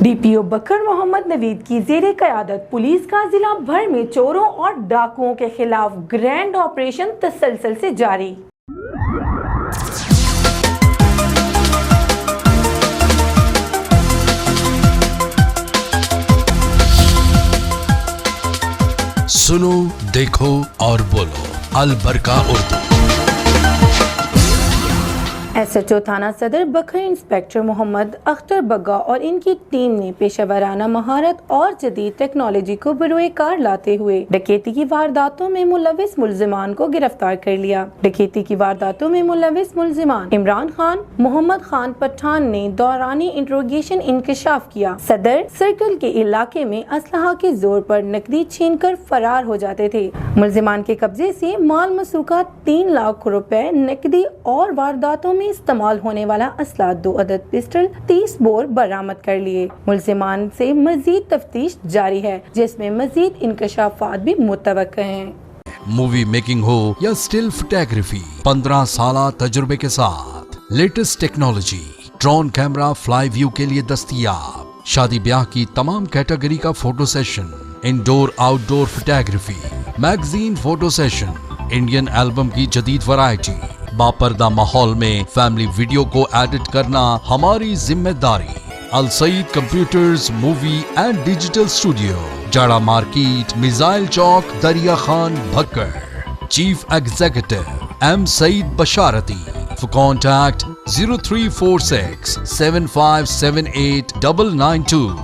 DPO बकर मोहम्मद नवीद की ज़ेरे क़यादत police का जिला भर में चोरों और डाकुओं के खिलाफ ग्रैंड ऑपरेशन तसलसल से जारी। सुनो, देखो और बोलो, अल बरका उर्दू। SHO थाना सदर बकर इंस्पेक्टर मोहम्मद अख्तर बग्गा और इनकी टीम ने पेशेवराना महारत और जदीद टेक्नोलॉजी को बरोए कार लाते हुए डकैती की वारदातों में मुलविस मुलजिमान को गिरफ्तार कर लिया। डकैती की वारदातों में मुलविस मुलजिमान इमरान खान, मोहम्मद खान पठान ने दौरानी इंट्रोगेशन इंकशाफ किया। सदर सर्कल के इलाके में असलहा के जोर पर नकदी छीन कर फरार हो जाते थे। मुलजिमान के कब्जे से माल मसूका 3 लाख रुपए नकदी और वारदातों में इस्तेमाल होने वाला असला 2 अदद पिस्टल 30 बोर बरामद कर लिए। मुलजिमान से मजीद तफ्तीश जारी है, जिसमें मजीद इंकशाफात भी मुतवक्के हैं। मूवी मेकिंग हो या स्टिल फोटोग्राफी, 15 साल तजुर्बे के साथ latest technology, drone camera fly view के लिए दस्तयाब। शादी ब्याह की तमाम कैटेगरी का photo session, indoor outdoor photography, magazine photo session, Indian album की जदीद वैरायटी, बापर्दा माहौल में फैमिली वीडियो को एडिट करना हमारी जिम्मेदारी। Al Saeed computers movie and digital studio, जाड़ा market, missile Chowk, Darya Khan Bhakkar. Chief executive M Saeed Basharati. For contact 0346 7578 992।